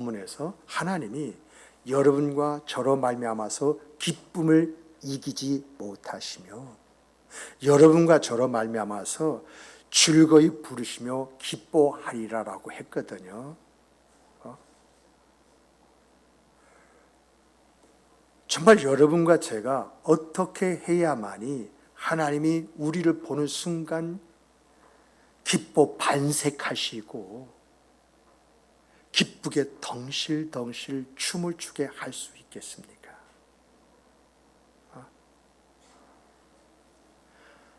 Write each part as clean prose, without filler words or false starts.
본문에서 하나님이 여러분과 저로 말미암아서 기쁨을 이기지 못하시며 여러분과 저로 말미암아서 즐거이 부르시며 기뻐하리라라고 했거든요. 정말 여러분과 제가 어떻게 해야만이 하나님이 우리를 보는 순간 기뻐 반색하시고 기쁘게 덩실덩실 춤을 추게 할 수 있겠습니까?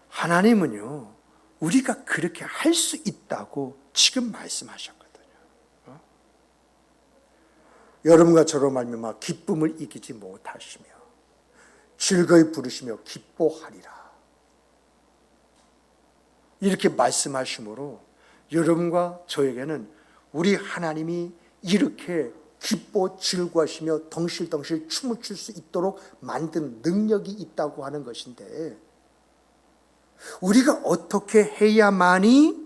하나님은요, 우리가 그렇게 할 수 있다고 지금 말씀하셨거든요. 여러분과 저로 말미암아 기쁨을 이기지 못하시며 즐거이 부르시며 기뻐하리라. 이렇게 말씀하심으로 여러분과 저에게는 우리 하나님이 이렇게 기뻐 즐거워하시며 덩실덩실 춤을 출 수 있도록 만든 능력이 있다고 하는 것인데, 우리가 어떻게 해야만이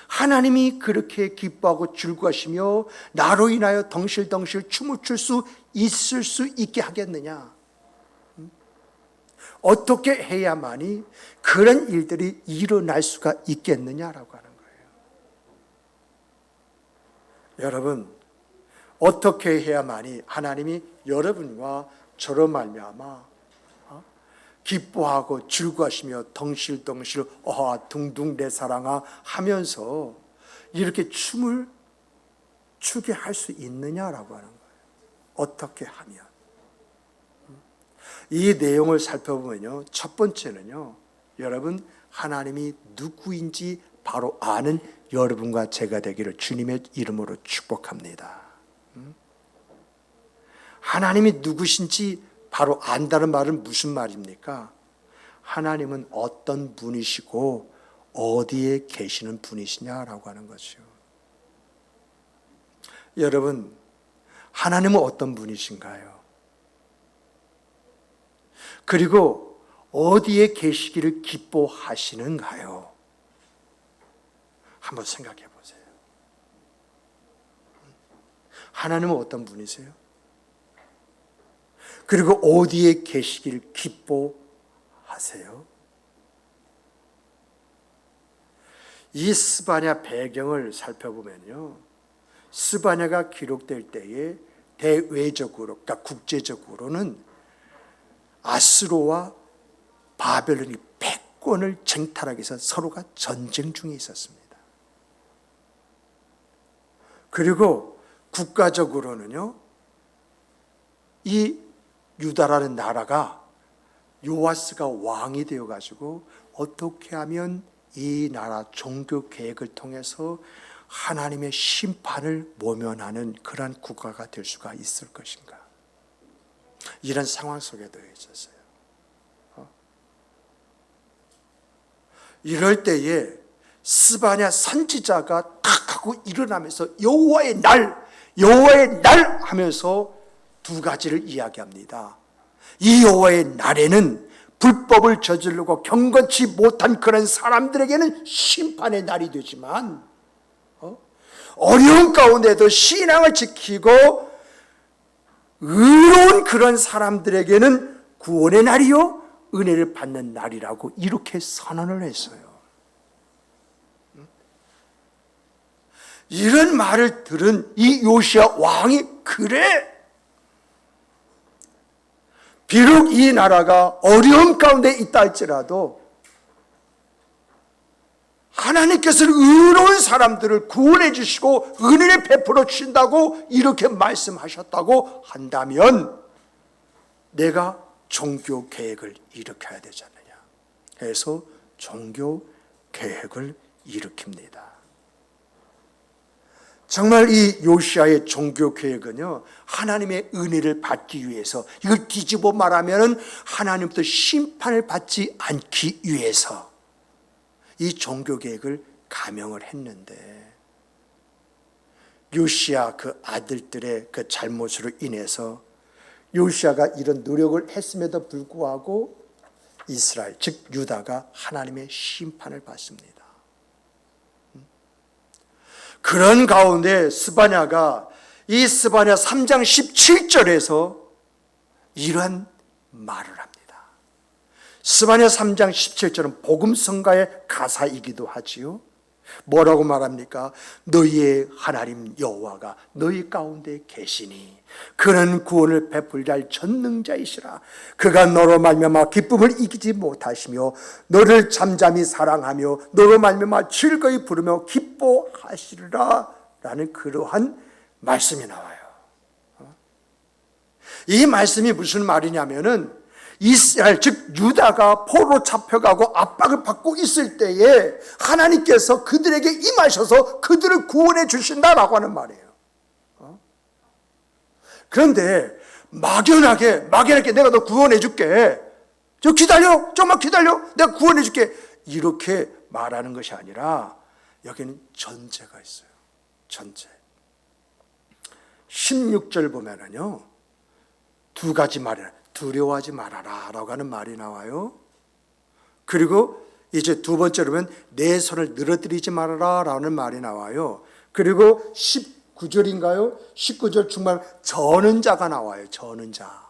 하나님이 그렇게 기뻐하고 즐거워하시며 나로 인하여 덩실덩실 춤을 출 수 있을 수 있게 하겠느냐? 어떻게 해야만이 그런 일들이 일어날 수가 있겠느냐라고 하는 거예요. 여러분, 어떻게 해야만이 하나님이 여러분과 저로 말미암아 기뻐하고 즐거워하시며 덩실덩실 어하 둥둥 내 사랑아 하면서 이렇게 춤을 추게 할 수 있느냐라고 하는 거예요. 어떻게 하면. 이 내용을 살펴보면요, 첫 번째는요, 여러분 하나님이 누구인지 바로 아는 여러분과 제가 되기를 주님의 이름으로 축복합니다. 하나님이 누구신지 바로 안다는 말은 무슨 말입니까? 하나님은 어떤 분이시고 어디에 계시는 분이시냐라고 하는 거죠. 여러분, 하나님은 어떤 분이신가요? 그리고 어디에 계시기를 기뻐하시는가요? 한번 생각해 보세요. 하나님은 어떤 분이세요? 그리고 어디에 계시기를 기뻐하세요? 이 스바냐 배경을 살펴보면요, 스바냐가 기록될 때에 대외적으로, 그러니까 국제적으로는 아수르와 바벨론이 패권을 쟁탈하기 위해서 서로가 전쟁 중에 있었습니다. 그리고 국가적으로는요, 이 유다라는 나라가 요아스가 왕이 되어가지고 어떻게 하면 이 나라 종교 계획을 통해서 하나님의 심판을 모면하는 그러한 국가가 될 수가 있을 것인가, 이런 상황 속에 놓여 있었어요. 이럴 때에 스바냐 선지자가 탁 하고 일어나면서 여호와의 날 하면서 두 가지를 이야기합니다. 이 여호와의 날에는 불법을 저지르고 경건치 못한 그런 사람들에게는 심판의 날이 되지만 어려운 가운데도 신앙을 지키고 의로운 그런 사람들에게는 구원의 날이요 은혜를 받는 날이라고 이렇게 선언을 했어요. 이런 말을 들은 이 요시야 왕이, 그래, 비록 이 나라가 어려움 가운데 있다 할지라도 하나님께서는 의로운 사람들을 구원해 주시고 은혜를 베풀어 주신다고 이렇게 말씀하셨다고 한다면 내가 종교 계획을 일으켜야 되지 않느냐 해서 종교 계획을 일으킵니다. 정말 이 요시야의 종교 계획은요, 하나님의 은혜를 받기 위해서, 이걸 뒤집어 말하면 하나님부터 심판을 받지 않기 위해서 이 종교 계획을 감형을 했는데, 요시야 그 아들들의 그 잘못으로 인해서 요시야가 이런 노력을 했음에도 불구하고 이스라엘, 즉 유다가 하나님의 심판을 받습니다. 그런 가운데 스바냐가 이 스바냐 3장 17절에서 이러한 말을 합니다. 스바냐 3장 17절은 복음성가의 가사이기도 하지요. 뭐라고 말합니까? 너희의 하나님 여호와가 너희 가운데 계시니 그는 구원을 베풀게 할 전능자이시라. 그가 너로 말미암아 기쁨을 이기지 못하시며 너를 잠잠히 사랑하며 너로 말미암아 즐거이 부르며 기뻐하시리라 라는 그러한 말씀이 나와요. 이 말씀이 무슨 말이냐면은 이스라엘 즉 유다가 포로로 잡혀가고 압박을 받고 있을 때에 하나님께서 그들에게 임하셔서 그들을 구원해 주신다라고 하는 말이에요. 그런데 막연하게 내가 너 구원해 줄게, 저 기다려, 좀만 기다려, 내가 구원해 줄게, 이렇게 말하는 것이 아니라 여기는 전제가 있어요. 전제. 16절 보면은요 두 가지 말이에요. 두려워하지 말아라 라고 하는 말이 나와요. 그리고 이제 두 번째로는 내 손을 늘어뜨리지 말아라 라는 말이 나와요. 그리고 19절인가요? 19절 중반 저는 자가 나와요. 저는 자.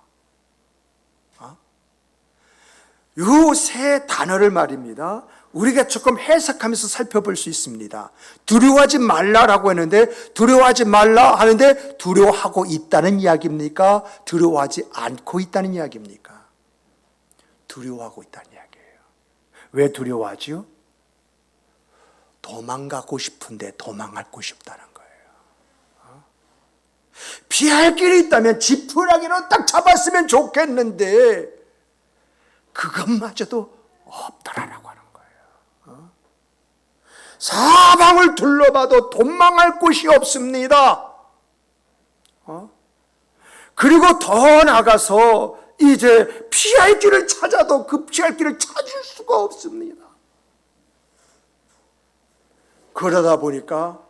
이 세 단어를 말입니다. 우리가 조금 해석하면서 살펴볼 수 있습니다. 두려워하지 말라라고 했는데 두려워하지 말라 하는데 두려워하고 있다는 이야기입니까? 두려워하지 않고 있다는 이야기입니까? 두려워하고 있다는 이야기예요. 왜 두려워하지요? 도망가고 싶은데 도망갈 곳이 없다는 거예요. 피할 길이 있다면 지푸라기로 딱 잡았으면 좋겠는데 그것마저도 없더라라고 하는 거예요. 사방을 둘러봐도 도망갈 곳이 없습니다. 그리고 더 나가서 이제 피할 길을 찾아도 그 피할 길을 찾을 수가 없습니다. 그러다 보니까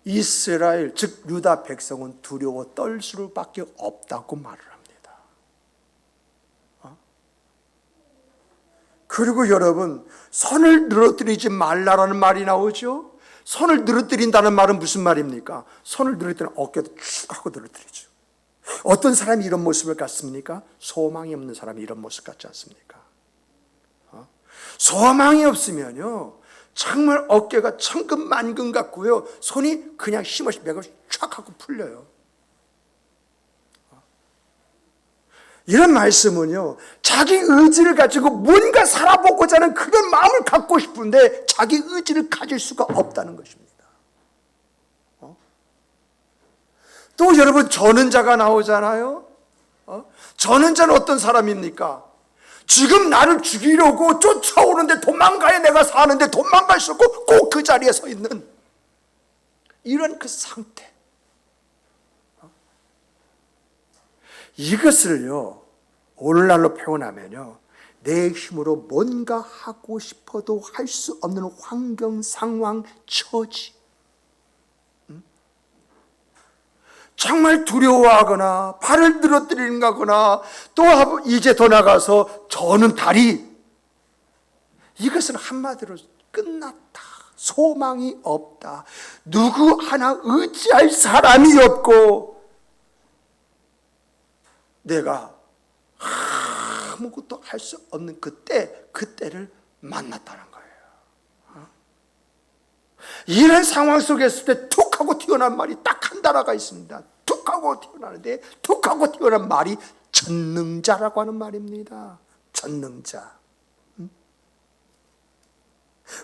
이스라엘 즉 유다 백성은 두려워 떨 수밖에 없다고 말을 합니다. 그리고 여러분 손을 늘어뜨리지 말라라는 말이 나오죠. 손을 늘어뜨린다는 말은 무슨 말입니까? 손을 늘어뜨리면 어깨도 쭉 하고 늘어뜨리죠. 어떤 사람이 이런 모습을 갖습니까? 소망이 없는 사람이 이런 모습 같지 않습니까? 소망이 없으면요 정말 어깨가 천근만근 같고요 손이 그냥 힘없이 맥을 쫙 하고 풀려요. 이런 말씀은요 자기 의지를 가지고 뭔가 살아보고자 하는 그런 마음을 갖고 싶은데 자기 의지를 가질 수가 없다는 것입니다. 또 여러분 전은자가 나오잖아요. 전은자는 어떤 사람입니까? 지금 나를 죽이려고 쫓아오는데 도망가야 내가 사는데 도망갈 수 없고 꼭 그 자리에 서 있는 이런 그 상태. 이것을요 오늘날로 표현하면요 내 힘으로 뭔가 하고 싶어도 할 수 없는 환경, 상황, 처지, 정말 두려워하거나 발을 늘어뜨리는 거거나 또 이제 더 나가서 저는 다리, 이것은 한마디로 끝났다, 소망이 없다, 누구 하나 의지할 사람이 없고 내가 아무것도 할 수 없는 그때를 만났다는 거예요. 이런 상황 속에 있을 때 툭 하고 튀어나온 말이 딱 한 단어가 있습니다. 툭 하고 튀어나오는데 툭 하고 튀어나온 말이 전능자라고 하는 말입니다. 전능자.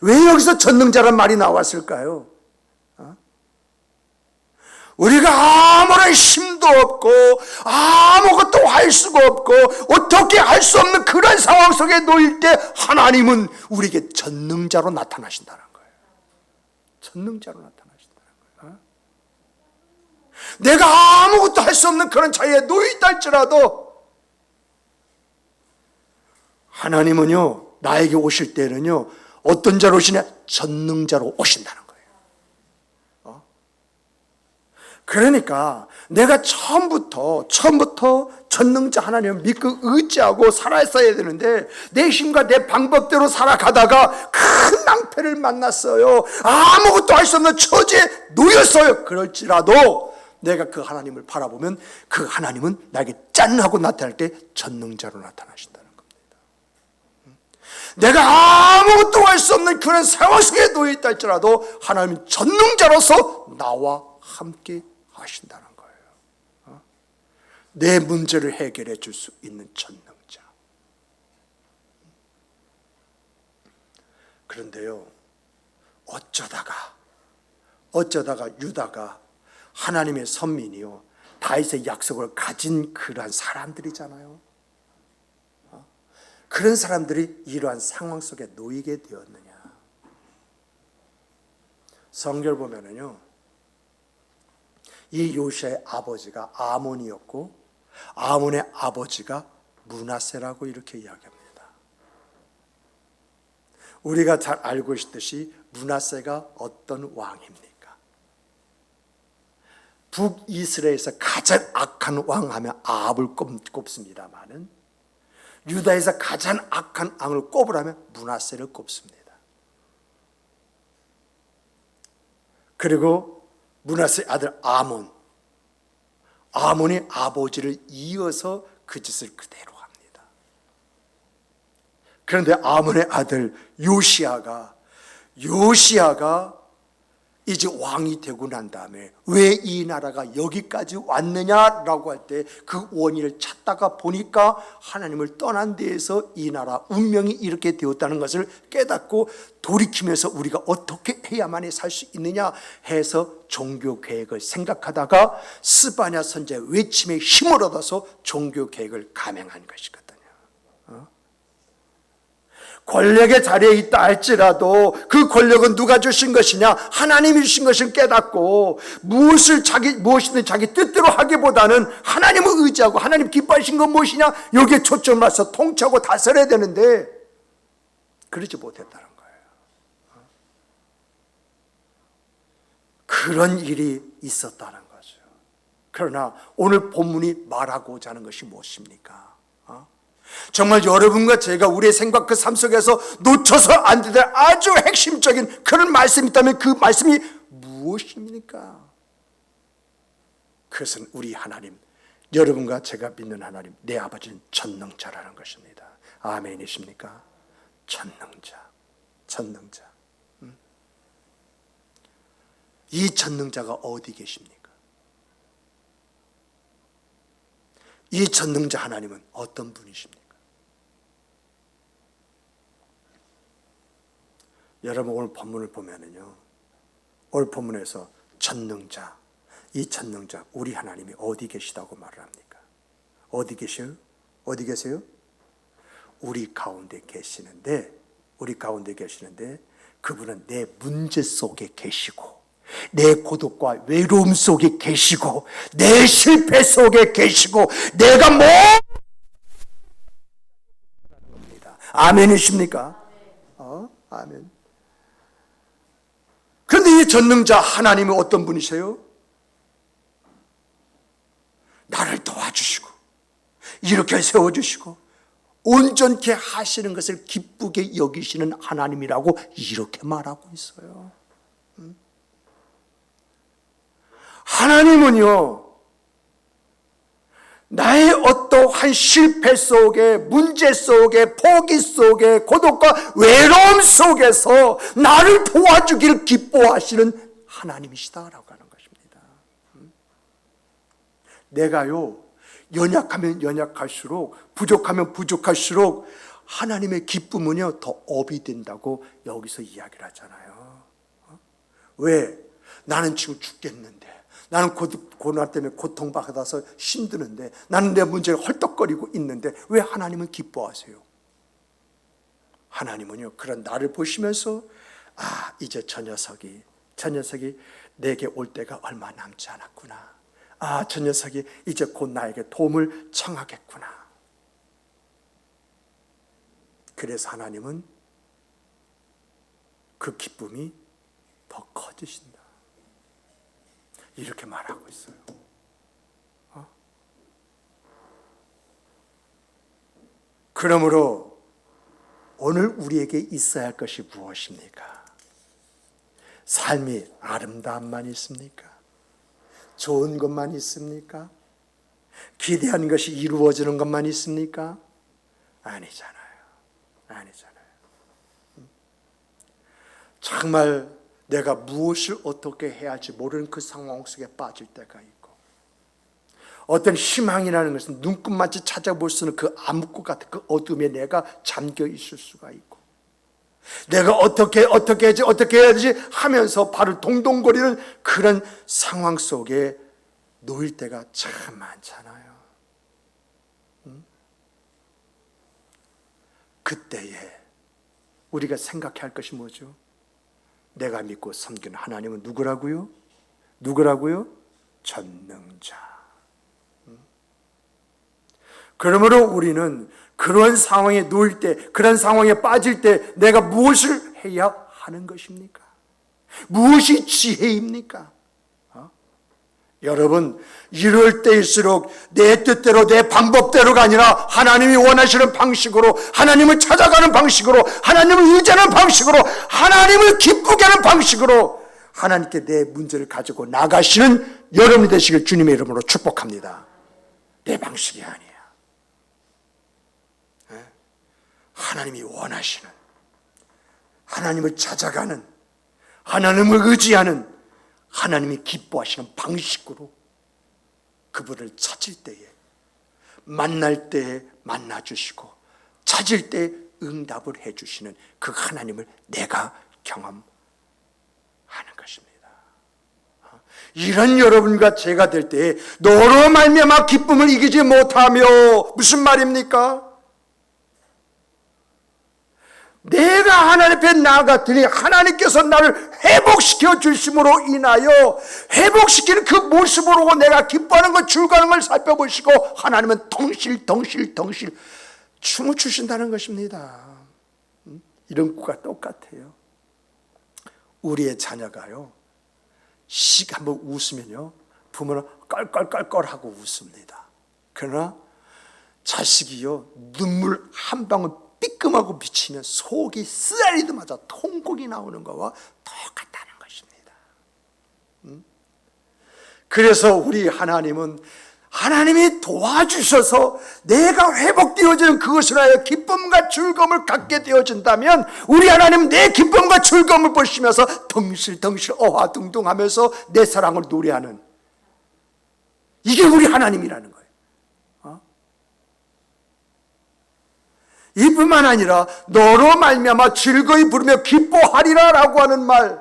왜 여기서 전능자란 말이 나왔을까요? 우리가 아무런 힘도 없고 아무것도 할 수가 없고 어떻게 할 수 없는 그런 상황 속에 놓일 때 하나님은 우리에게 전능자로 나타나신다는 거예요. 전능자로 나타나신다는 거예요. 내가 아무것도 할 수 없는 그런 자리에 놓여있다 할지라도 하나님은요 나에게 오실 때는요 어떤 자로 오시냐? 전능자로 오신다는 거예요. 그러니까 내가 처음부터 전능자 하나님을 믿고 의지하고 살았어야 되는데 내 힘과 내 방법대로 살아가다가 큰 낭패를 만났어요. 아무것도 할 수 없는 처지에 놓였어요. 그럴지라도 내가 그 하나님을 바라보면 그 하나님은 나에게 짠 하고 나타날 때 전능자로 나타나신다는 겁니다. 내가 아무것도 할 수 없는 그런 상황 속에 놓여있다 할지라도 하나님은 전능자로서 나와 함께 하신다는 거예요. 내 문제를 해결해 줄 수 있는 전능자. 그런데요, 어쩌다가 유다가 하나님의 선민이요, 다윗의 약속을 가진 그러한 사람들이잖아요. 그런 사람들이 이러한 상황 속에 놓이게 되었느냐. 성경을 보면은요, 이 요시아의 아버지가 아몬이었고 아몬의 아버지가 므낫세라고 이렇게 이야기합니다. 우리가 잘 알고 있듯이 므낫세가 어떤 왕입니까? 북이스라엘에서 가장 악한 왕 하면 아합을 꼽습니다마는 유다에서 가장 악한 왕을 꼽으라면 므낫세를 꼽습니다. 그리고 므낫세의 아들 아몬이 아버지를 이어서 그 짓을 그대로 합니다. 그런데 아몬의 아들 요시아가 이제 왕이 되고 난 다음에 왜 이 나라가 여기까지 왔느냐라고 할 때 그 원인을 찾다가 보니까 하나님을 떠난 데에서 이 나라 운명이 이렇게 되었다는 것을 깨닫고 돌이키면서 우리가 어떻게 해야만 살 수 있느냐 해서 종교 계획을 생각하다가 스바냐 선지자의 외침에 힘을 얻어서 종교 계획을 감행한 것이거든요. 권력의 자리에 있다 할지라도 그 권력은 누가 주신 것이냐, 하나님이 주신 것을 깨닫고 무엇이든 자기 뜻대로 하기보다는 하나님을 의지하고 하나님 기뻐하신 건 무엇이냐, 여기에 초점을 맞춰서 통치하고 다스려야 되는데 그러지 못했다는 거예요. 그런 일이 있었다는 거죠. 그러나 오늘 본문이 말하고자 하는 것이 무엇입니까? 정말 여러분과 제가 우리의 생각 그 삶 속에서 놓쳐서 안 될 아주 핵심적인 그런 말씀이 있다면 그 말씀이 무엇입니까? 그것은 우리 하나님, 여러분과 제가 믿는 하나님, 내 아버지는 전능자라는 것입니다. 아멘이십니까? 전능자. 이 전능자가 어디 계십니까? 이 전능자 하나님은 어떤 분이십니까? 여러분 오늘 본문을 보면은요, 오늘 본문에서 전능자, 이 전능자 우리 하나님이 어디 계시다고 말을 합니까? 어디 계세요? 우리 가운데 계시는데 그분은 내 문제 속에 계시고 내 고독과 외로움 속에 계시고 내 실패 속에 계시고 내가 아멘이십니까? 아멘. 그런데 이 전능자 하나님은 어떤 분이세요? 나를 도와주시고 이렇게 세워주시고 온전케 하시는 것을 기쁘게 여기시는 하나님이라고 이렇게 말하고 있어요. 하나님은요, 나의 어떠한 실패 속에, 문제 속에, 포기 속에, 고독과 외로움 속에서 나를 도와주기를 기뻐하시는 하나님이시다라고 하는 것입니다. 내가요, 연약하면 연약할수록, 부족하면 부족할수록 하나님의 기쁨은요 더 업이 된다고 여기서 이야기를 하잖아요. 왜? 나는 지금 죽겠는데, 나는 고난 때문에 고통받아서 힘드는데, 나는 내 문제를 헐떡거리고 있는데 왜 하나님은 기뻐하세요? 하나님은요 그런 나를 보시면서 이제 저 녀석이 내게 올 때가 얼마 남지 않았구나. 저 녀석이 이제 곧 나에게 도움을 청하겠구나. 그래서 하나님은 그 기쁨이 더 커지신다. 이렇게 말하고 있어요. 그러므로 오늘 우리에게 있어야 할 것이 무엇입니까? 삶이 아름다움만 있습니까? 좋은 것만 있습니까? 기대한 것이 이루어지는 것만 있습니까? 아니잖아요. 정말 내가 무엇을 어떻게 해야 할지 모르는 그 상황 속에 빠질 때가 있고, 어떤 희망이라는 것은 눈끝마치 찾아볼 수 있는 그 암흑 같은 그 어둠에 내가 잠겨 있을 수가 있고, 내가 어떻게 해야 되지 하면서 발을 동동거리는 그런 상황 속에 놓일 때가 참 많잖아요. 그때에 우리가 생각해야 할 것이 뭐죠? 내가 믿고 섬기는 하나님은 누구라고요? 전능자. 그러므로 우리는 그런 상황에 놓일 때, 그런 상황에 빠질 때 내가 무엇을 해야 하는 것입니까? 무엇이 지혜입니까? 여러분, 이럴 때일수록 내 뜻대로 내 방법대로가 아니라 하나님이 원하시는 방식으로, 하나님을 찾아가는 방식으로, 하나님을 의지하는 방식으로, 하나님을 기쁘게 하는 방식으로 하나님께 내 문제를 가지고 나가시는 여러분이 되시길 주님의 이름으로 축복합니다. 내 방식이 아니야. 하나님이 원하시는, 하나님을 찾아가는, 하나님을 의지하는, 하나님이 기뻐하시는 방식으로 그분을 찾을 때에, 만날 때에 만나주시고 찾을 때에 응답을 해주시는 그 하나님을 내가 경험하는 것입니다. 이런 여러분과 제가 될 때에 너로 말미암아 기쁨을 이기지 못하며, 무슨 말입니까? 내가 하나님 앞에 나아갔더니 하나님께서 나를 회복시켜 주심으로 인하여 회복시키는 그 모습으로 내가 기뻐하는 것, 즐거워하는 걸 살펴보시고 하나님은 덩실 춤을 추신다는 것입니다. 이런 구가 똑같아요. 우리의 자녀가요, 한번 웃으면요, 부모는 껄껄껄껄하고 웃습니다. 그러나 자식이요, 눈물 한 방울 삐끔하고 비치면 속이 쓰라리듯마다 통곡이 나오는 것과 똑같다는 것입니다. 그래서 우리 하나님이 도와주셔서 내가 회복되어지는 그것을 하여 기쁨과 즐거움을 갖게 되어진다면, 우리 하나님 내 기쁨과 즐거움을 보시면서 덩실덩실 어화둥둥하면서 내 사랑을 노래하는, 이게 우리 하나님이라는 거예요. 이뿐만 아니라 너로 말미암아 즐거이 부르며 기뻐하리라 라고 하는 말,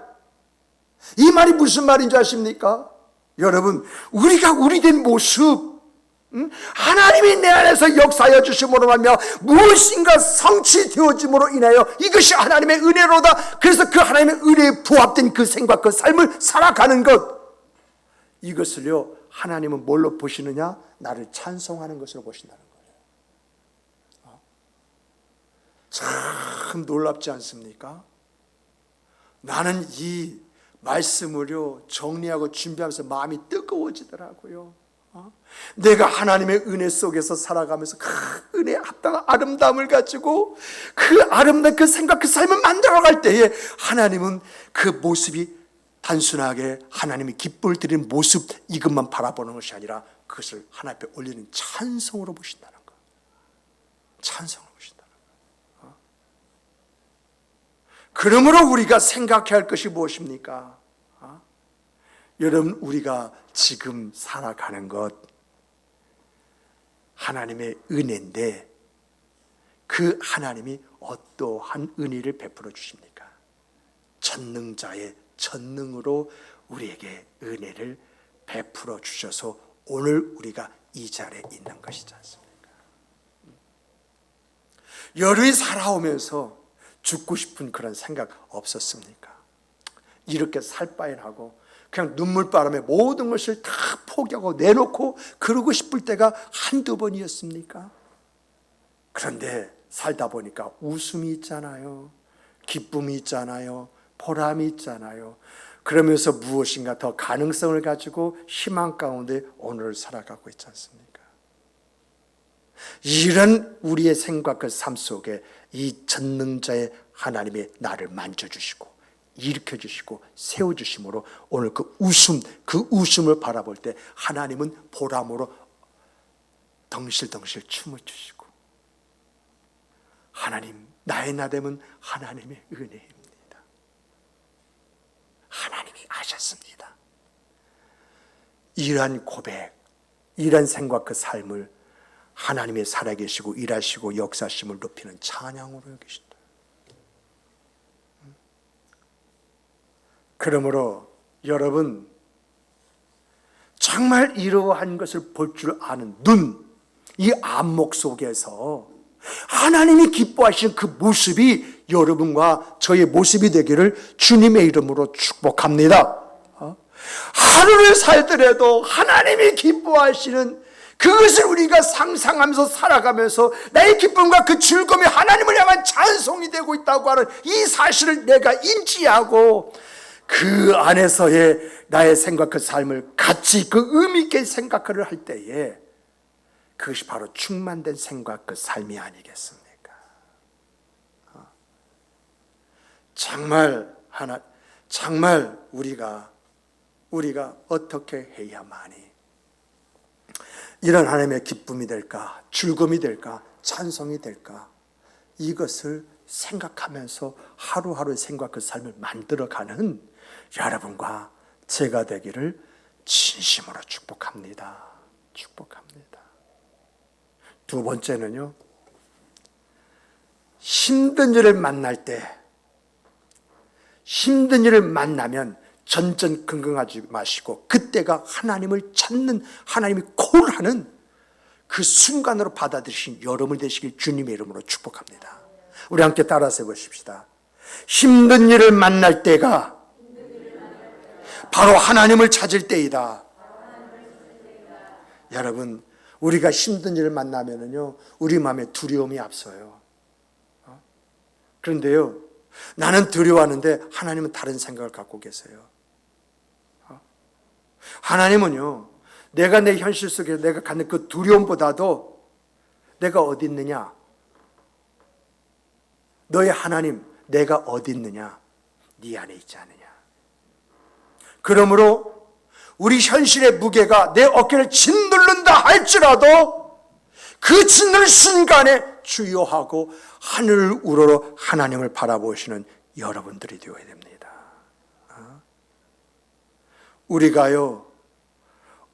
이 말이 무슨 말인지 아십니까? 여러분, 우리가 우리된 모습, 하나님이 내 안에서 역사하여 주심으로 말미암아 무엇인가 성취되어짐으로 인하여 이것이 하나님의 은혜로다. 그래서 그 하나님의 은혜에 부합된 그 생각, 그 삶을 살아가는 것, 이것을요 하나님은 뭘로 보시느냐? 나를 찬송하는 것으로 보신다는 거예요. 참 놀랍지 않습니까? 나는 이 말씀을요 정리하고 준비하면서 마음이 뜨거워지더라고요. 내가 하나님의 은혜 속에서 살아가면서 그 은혜에 합당한 아름다움을 가지고 그 아름다운 그 생각, 그 삶을 만들어갈 때에 하나님은 그 모습이 단순하게 하나님이 기쁨을 드리는 모습, 이것만 바라보는 것이 아니라 그것을 하나님 앞에 올리는 찬송으로 보신다는 거. 찬송으로 보신다는 거. 그러므로 우리가 생각해야 할 것이 무엇입니까? 여러분, 우리가 지금 살아가는 것 하나님의 은혜인데 그 하나님이 어떠한 은혜를 베풀어 주십니까? 전능자의 전능으로 우리에게 은혜를 베풀어 주셔서 오늘 우리가 이 자리에 있는 것이지 않습니까? 여름이 살아오면서 죽고 싶은 그런 생각 없었습니까? 이렇게 살 바엔 하고 그냥 눈물바람에 모든 것을 다 포기하고 내놓고 그러고 싶을 때가 한두 번이었습니까? 그런데 살다 보니까 웃음이 있잖아요. 기쁨이 있잖아요. 보람이 있잖아요. 그러면서 무엇인가 더 가능성을 가지고 희망 가운데 오늘을 살아가고 있지 않습니까? 이런 우리의 생각과 삶 속에 이 전능자의 하나님이 나를 만져주시고 일으켜주시고 세워주심으로 오늘 그 웃음을 바라볼 때 하나님은 보람으로 덩실덩실 춤을 추시고, 하나님, 나의 나됨은 하나님의 은혜입니다. 하나님이 아셨습니다. 이러한 고백, 이러한 생각, 그 삶을 하나님의 살아계시고 일하시고 역사심을 높이는 찬양으로 여기신다. 그러므로 여러분, 정말 이러한 것을 볼 줄 아는 눈, 이 안목 속에서 하나님이 기뻐하시는 그 모습이 여러분과 저의 모습이 되기를 주님의 이름으로 축복합니다. 하루를 살더라도 하나님이 기뻐하시는 그것을 우리가 상상하면서 살아가면서 나의 기쁨과 그 즐거움이 하나님을 향한 찬송이 되고 있다고 하는 이 사실을 내가 인지하고 그 안에서의 나의 생각, 그 삶을 같이 그 의미 있게 생각을 할 때에 그것이 바로 충만된 생각, 그 삶이 아니겠습니까? 정말 우리가 어떻게 해야만이 이런 하나님의 기쁨이 될까, 즐거움이 될까, 찬송이 될까, 이것을 생각하면서 하루하루 생각, 그 삶을 만들어가는 여러분과 제가 되기를 진심으로 축복합니다. 축복합니다. 두 번째는요, 힘든 일을 만날 때, 힘든 일을 만나면 전전긍긍하지 마시고 그때가 하나님을 찾는, 하나님이 콜하는 그 순간으로 받아들이신 여러분 되시길 주님의 이름으로 축복합니다. 우리 함께 따라서 해보십시다. 힘든 일을 만날 때가 바로 하나님을 찾을 때이다. 여러분, 우리가 힘든 일을 만나면은요, 우리 마음에 두려움이 앞서요. 그런데요, 나는 두려워하는데 하나님은 다른 생각을 갖고 계세요. 하나님은요, 내가 내 현실 속에 내가 갖는 그 두려움보다도 내가 어디 있느냐, 너의 하나님, 내가 어디 있느냐, 네 안에 있지 않느냐. 그러므로 우리 현실의 무게가 내 어깨를 짓누른다 할지라도 그 짓누른 순간에 주여하고 하늘을 우러러 하나님을 바라보시는 여러분들이 되어야 됩니다. 우리가요,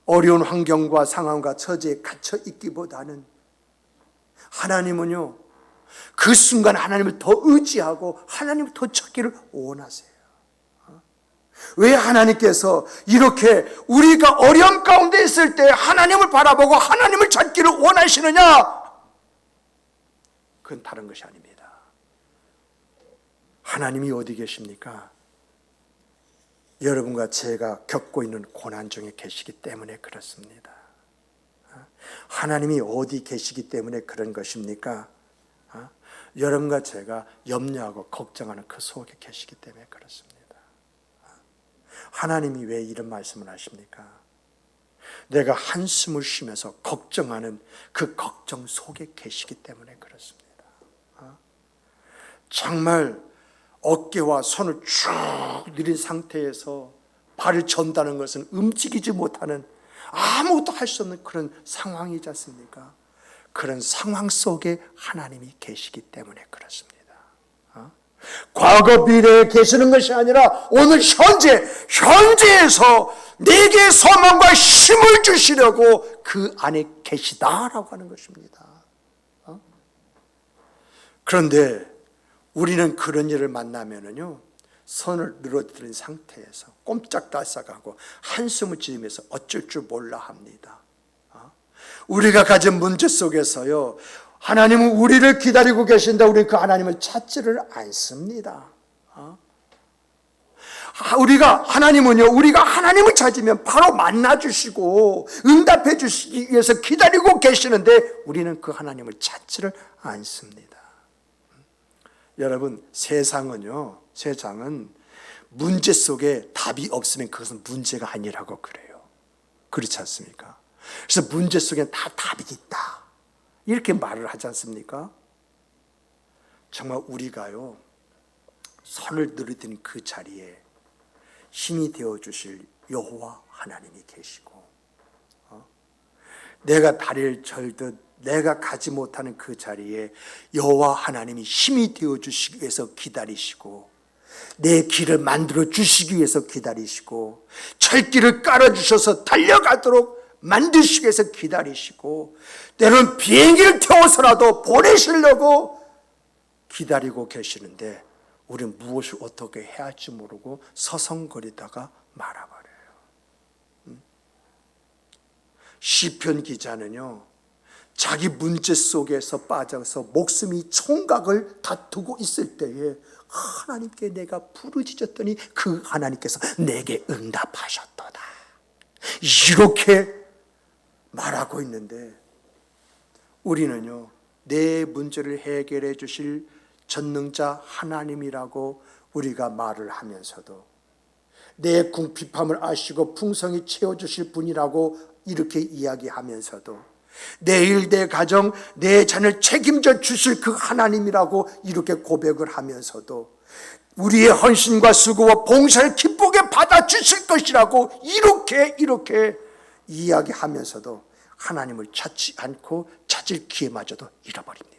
어려운 환경과 상황과 처지에 갇혀 있기보다는 하나님은요, 그 순간 하나님을 더 의지하고 하나님을 더 찾기를 원하세요. 왜 하나님께서 이렇게 우리가 어려움 가운데 있을 때 하나님을 바라보고 하나님을 찾기를 원하시느냐? 그건 다른 것이 아닙니다. 하나님이 어디 계십니까? 여러분과 제가 겪고 있는 고난 중에 계시기 때문에 그렇습니다. 하나님이 어디 계시기 때문에 그런 것입니까? 여러분과 제가 염려하고 걱정하는 그 속에 계시기 때문에 그렇습니다. 하나님이 왜 이런 말씀을 하십니까? 내가 한숨을 쉬면서 걱정하는 그 걱정 속에 계시기 때문에 그렇습니다. 정말 어깨와 손을 쭉 늘린 상태에서 발을 전다는 것은 움직이지 못하는, 아무것도 할 수 없는 그런 상황이지 않습니까? 그런 상황 속에 하나님이 계시기 때문에 그렇습니다. 과거 미래에 계시는 것이 아니라 오늘 현재에서 내게 소망과 힘을 주시려고 그 안에 계시다라고 하는 것입니다. 그런데 우리는 그런 일을 만나면은요, 손을 늘어뜨린 상태에서 꼼짝달싹하고 한숨을 지으면서 어쩔 줄 몰라 합니다. 우리가 가진 문제 속에서요, 하나님은 우리를 기다리고 계신다, 우리는 그 하나님을 찾지를 않습니다. 하나님은요, 우리가 하나님을 찾으면 바로 만나주시고 응답해 주시기 위해서 기다리고 계시는데 우리는 그 하나님을 찾지를 않습니다. 여러분, 세상은 문제 속에 답이 없으면 그것은 문제가 아니라고 그래요. 그렇지 않습니까? 그래서 문제 속에 다 답이 있다, 이렇게 말을 하지 않습니까? 정말 우리가요, 손을 들이든 그 자리에 힘이 되어주실 여호와 하나님이 계시고, 내가 다리를 절듯 내가 가지 못하는 그 자리에 여호와 하나님이 힘이 되어주시기 위해서 기다리시고, 내 길을 만들어 주시기 위해서 기다리시고, 철길을 깔아주셔서 달려가도록 만드시기 위해서 기다리시고, 때로는 비행기를 태워서라도 보내시려고 기다리고 계시는데, 우리는 무엇을 어떻게 해야 할지 모르고 서성거리다가 말아버려요. 시편 기자는요, 자기 문제 속에서 빠져서 목숨이 총각을 다투고 있을 때에 하나님께 내가 부르짖었더니 그 하나님께서 내게 응답하셨도다, 이렇게 말하고 있는데, 우리는요, 내 문제를 해결해 주실 전능자 하나님이라고 우리가 말을 하면서도, 내 궁핍함을 아시고 풍성히 채워주실 분이라고 이렇게 이야기하면서도, 내일 내 가정, 내 자녀를 책임져 주실 그 하나님이라고 이렇게 고백을 하면서도, 우리의 헌신과 수고와 봉사를 기쁘게 받아주실 것이라고 이렇게 이야기하면서도 하나님을 찾지 않고 찾을 기회마저도 잃어버립니다.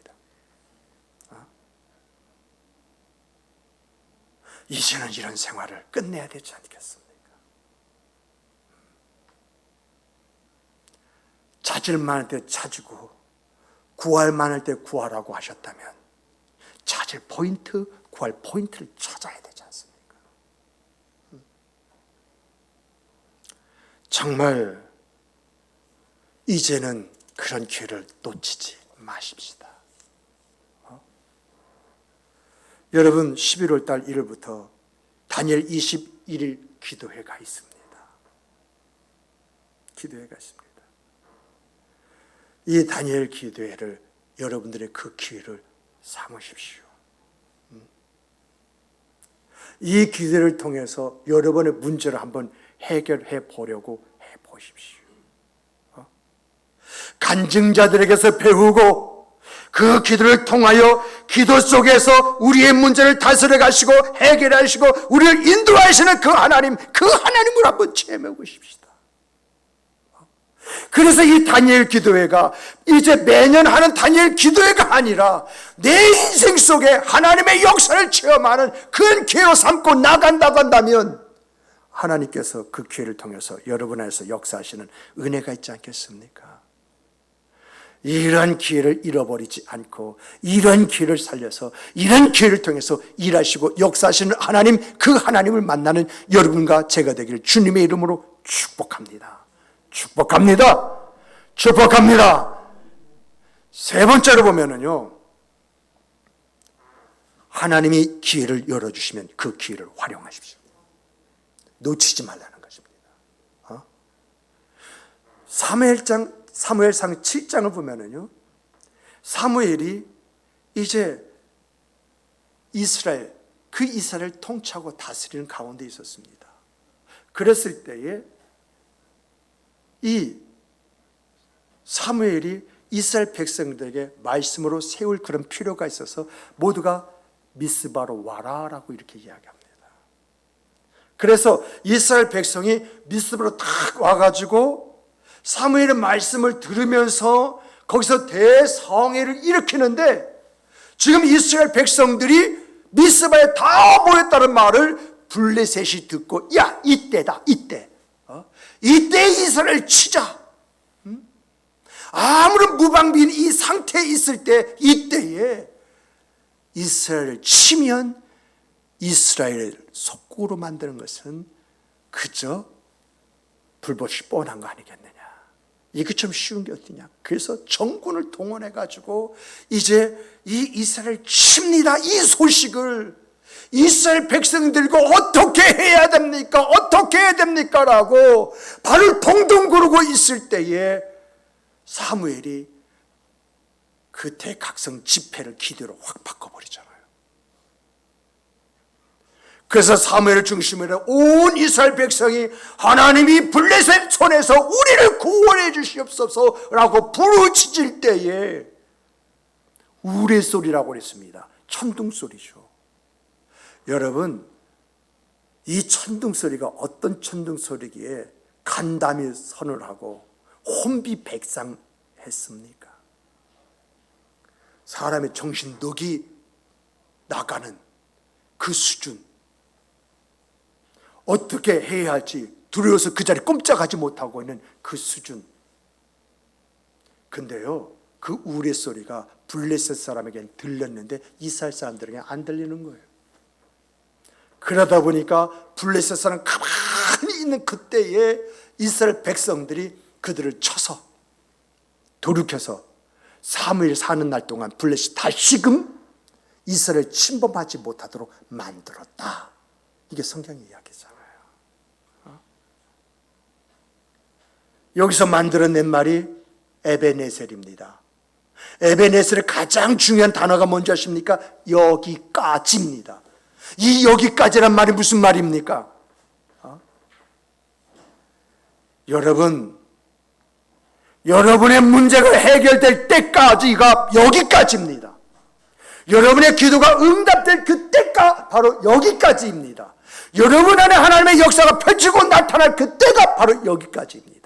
이제는 이런 생활을 끝내야 되지 않겠습니까? 찾을 만할 때 찾고 구할 만할 때 구하라고 하셨다면 찾을 포인트, 구할 포인트를 찾아야 되지 않습니까? 정말 이제는 그런 기회를 놓치지 마십시다. 여러분, 11월 달 1일부터 다니엘 21일 기도회가 있습니다. 기도회가 있습니다. 이 다니엘 기도회를 여러분들의 그 기회를 삼으십시오. 이 기도를 통해서 여러분의 문제를 한번 해결해 보려고 해보십시오. 간증자들에게서 배우고 그 기도를 통하여 기도 속에서 우리의 문제를 다스려 가시고 해결하시고 우리를 인도하시는 그 하나님을 한번 체험해 보십시다. 그래서 이 다니엘 기도회가 이제 매년 하는 다니엘 기도회가 아니라 내 인생 속에 하나님의 역사를 체험하는 그런 기회로 삼고 나간다고 한다면, 하나님께서 그 기회를 통해서 여러분 안에서 역사하시는 은혜가 있지 않겠습니까? 이런 기회를 잃어버리지 않고 이런 기회를 살려서 이런 기회를 통해서 일하시고 역사하시는 하나님, 그 하나님을 만나는 여러분과 제가 되기를 주님의 이름으로 축복합니다. 축복합니다. 축복합니다. 세 번째로 보면은요, 하나님이 기회를 열어주시면 그 기회를 활용하십시오. 놓치지 말라는 것입니다. 사무엘상 7장을 보면은요, 사무엘이 이제 그 이스라엘을 통치하고 다스리는 가운데 있었습니다. 그랬을 때에 이 사무엘이 이스라엘 백성들에게 말씀으로 세울 그런 필요가 있어서 모두가 미스바로 와라라고 이렇게 이야기합니다. 그래서 이스라엘 백성이 미스바로 딱 와가지고 사무엘의 말씀을 들으면서 거기서 대성회를 일으키는데, 지금 이스라엘 백성들이 미스바에 다 모였다는 말을 블레셋이 듣고, 야, 이때다, 이때. 이때 이스라엘 치자. 아무런 무방비인 이 상태에 있을 때, 이때에 이스라엘을 치면 이스라엘을 속국으로 만드는 것은 그저 불법이 뻔한 거 아니겠느냐. 이게 좀 쉬운 게 어디냐. 그래서 정군을 동원해가지고 이제 이 이스라엘 칩니다. 이 소식을 이스라엘 백성들과 어떻게 해야 됩니까? 어떻게 해야 됩니까? 라고 발을 동동 구르고 있을 때에 사무엘이 그 대각성 집회를 기도로 확 바꿔버리잖아요. 그래서 사무엘을 중심으로 온 이스라엘 백성이 하나님이 블레셋 손에서 우리를 구원해 주시옵소서라고 부르짖을 때에 우레소리라고 그랬습니다. 천둥소리죠. 여러분, 이 천둥소리가 어떤 천둥소리기에 간담이 선을 하고 혼비백산했습니까? 사람의 정신력이 나가는 그 수준, 어떻게 해야 할지 두려워서 그 자리에 꼼짝하지 못하고 있는 그 수준. 근데요, 그 우레소리가 블레셋 사람에게는 들렸는데 이스라엘 사람들에게는 안 들리는 거예요. 그러다 보니까 블레셋 사람 가만히 있는 그때에 이스라엘 백성들이 그들을 쳐서 돌이켜서 사무엘 사는 날 동안 블레셋 다시금 이스라엘 침범하지 못하도록 만들었다. 이게 성경의 이야기잖아요. 여기서 만들어낸 말이 에베네셀입니다. 에베네셀의 가장 중요한 단어가 뭔지 아십니까? 여기까지입니다. 이 여기까지란 말이 무슨 말입니까? 여러분의 문제가 해결될 때까지가 여기까지입니다. 여러분의 기도가 응답될 그때가 바로 여기까지입니다. 여러분 안에 하나님의 역사가 펼치고 나타날 그때가 바로 여기까지입니다.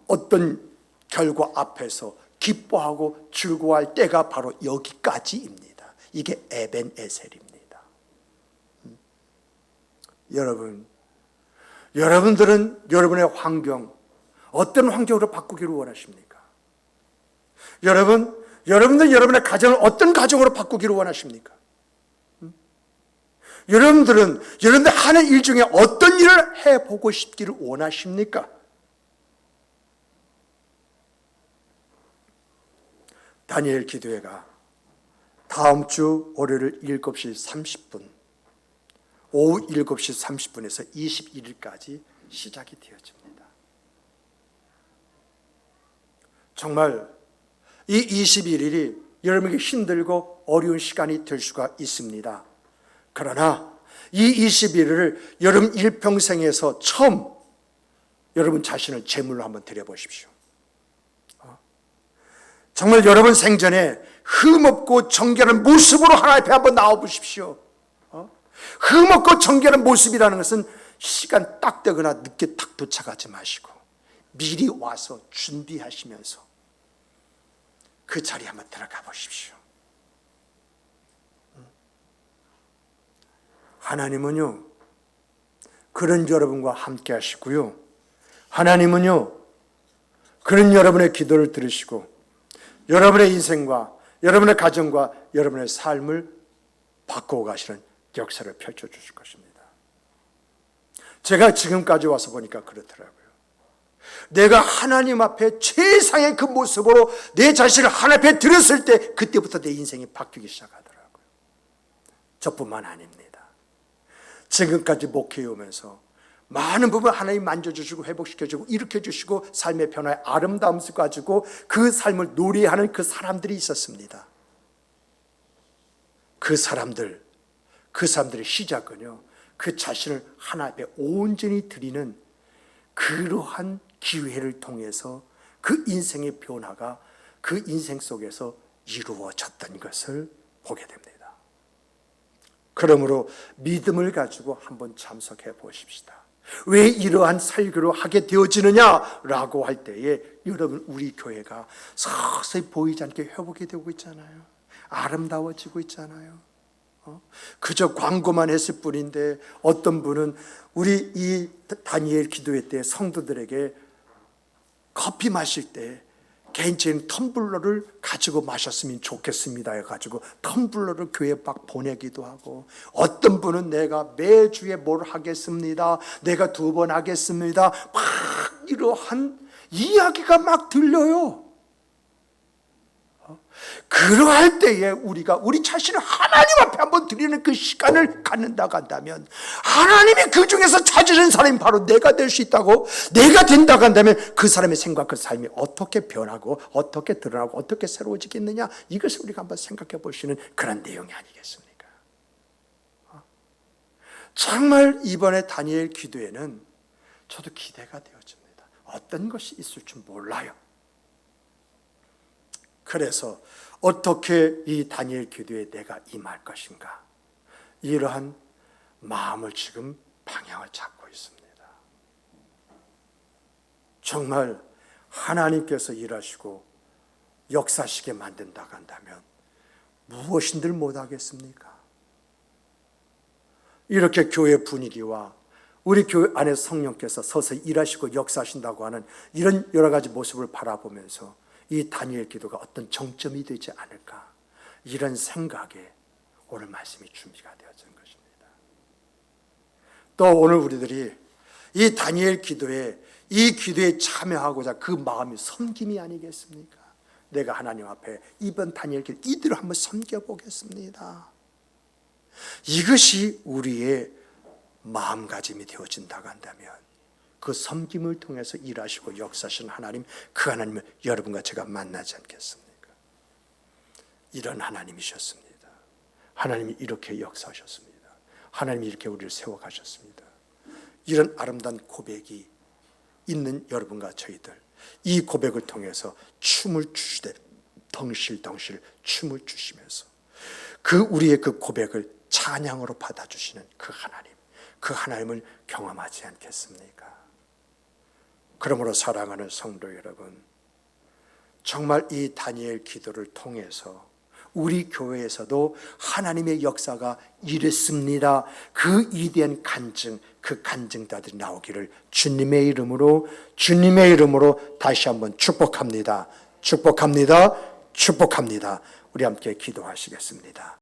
어떤 결과 앞에서 기뻐하고 즐거워할 때가 바로 여기까지입니다. 이게 에벤에셀입니다. 여러분들은 여러분의 환경, 어떤 환경으로 바꾸기를 원하십니까? 여러분들 여러분의 가정을 어떤 가정으로 바꾸기를 원하십니까? 여러분들 하는 일 중에 어떤 일을 해보고 싶기를 원하십니까? 다니엘 기도회가 다음 주 월요일 7시 30분, 오후 7시 30분에서 21일까지 시작이 되어집니다. 정말 이 21일이 여러분에게 힘들고 어려운 시간이 될 수가 있습니다. 그러나 이 21일을 여러분 일평생에서 처음 여러분 자신을 제물로 한번 드려보십시오. 정말 여러분 생전에 흠없고 정결한 모습으로 하나님 앞에 한번 나와보십시오. 흠없고 정결한 모습이라는 것은 시간 딱 되거나 늦게 딱 도착하지 마시고 미리 와서 준비하시면서 그 자리에 한번 들어가 보십시오. 하나님은요, 그런 여러분과 함께 하시고요, 하나님은요, 그런 여러분의 기도를 들으시고 여러분의 인생과 여러분의 가정과 여러분의 삶을 바꾸어 가시는 역사를 펼쳐주실 것입니다. 제가 지금까지 와서 보니까 그렇더라고요. 내가 하나님 앞에 최상의 그 모습으로 내 자신을 하나님 앞에 드렸을 때 그때부터 내 인생이 바뀌기 시작하더라고요. 저뿐만 아닙니다. 지금까지 목회해 오면서 많은 부분 하나님 만져주시고 회복시켜주고 일으켜주시고 삶의 변화의 아름다움을 가지고 그 삶을 노래하는 그 사람들이 있었습니다. 그 사람들의 시작은요, 그 자신을 하나님께 온전히 드리는 그러한 기회를 통해서 그 인생의 변화가 그 인생 속에서 이루어졌던 것을 보게 됩니다. 그러므로 믿음을 가지고 한번 참석해 보십시다. 왜 이러한 설교를 하게 되어지느냐라고 할 때에 여러분, 우리 교회가 서서히 보이지 않게 회복이 되고 있잖아요. 아름다워지고 있잖아요. 그저 광고만 했을 뿐인데 어떤 분은 우리 이 다니엘 기도회 때 성도들에게 커피 마실 때 개인적인 텀블러를 가지고 마셨으면 좋겠습니다 해가지고 텀블러를 교회에 막 보내기도 하고, 어떤 분은 내가 매주에 뭘 하겠습니다, 내가 2번 하겠습니다, 막 이러한 이야기가 막 들려요. 그러할 때에 우리가 우리 자신을 하나님 앞에 한번 드리는 그 시간을 갖는다고 한다면, 하나님이 그 중에서 찾으신 사람이 바로 내가 될 수 있다고, 내가 된다고 한다면 그 사람의 생각, 그 삶이 어떻게 변하고 어떻게 드러나고 어떻게 새로워지겠느냐, 이것을 우리가 한번 생각해 보시는 그런 내용이 아니겠습니까? 정말 이번에 다니엘 기도에는 저도 기대가 되어집니다. 어떤 것이 있을 줄 몰라요. 그래서 어떻게 이 다니엘 기도에 내가 임할 것인가, 이러한 마음을 지금 방향을 잡고 있습니다. 정말 하나님께서 일하시고 역사시게 만든다고 한다면 무엇인들 못하겠습니까? 이렇게 교회 분위기와 우리 교회 안에 성령께서 서서 일하시고 역사하신다고 하는 이런 여러 가지 모습을 바라보면서 이 다니엘 기도가 어떤 정점이 되지 않을까, 이런 생각에 오늘 말씀이 준비가 되어진 것입니다. 또 오늘 우리들이 이 다니엘 기도에, 이 기도에 참여하고자 그 마음이 섬김이 아니겠습니까? 내가 하나님 앞에 이번 다니엘 기도 이대로 한번 섬겨보겠습니다. 이것이 우리의 마음가짐이 되어진다고 한다면 그 섬김을 통해서 일하시고 역사하시는 하나님, 그 하나님을 여러분과 제가 만나지 않겠습니까? 이런 하나님이셨습니다. 하나님이 이렇게 역사하셨습니다. 하나님이 이렇게 우리를 세워가셨습니다. 이런 아름다운 고백이 있는 여러분과 저희들, 이 고백을 통해서 춤을 추시되 덩실덩실 춤을 추시면서 그 우리의 그 고백을 찬양으로 받아주시는 그 하나님, 그 하나님을 경험하지 않겠습니까? 그러므로 사랑하는 성도 여러분, 정말 이 다니엘 기도를 통해서 우리 교회에서도 하나님의 역사가 이랬습니다, 그 위대한 간증, 그 간증자들이 나오기를 주님의 이름으로 다시 한번 축복합니다. 축복합니다. 축복합니다. 우리 함께 기도하시겠습니다.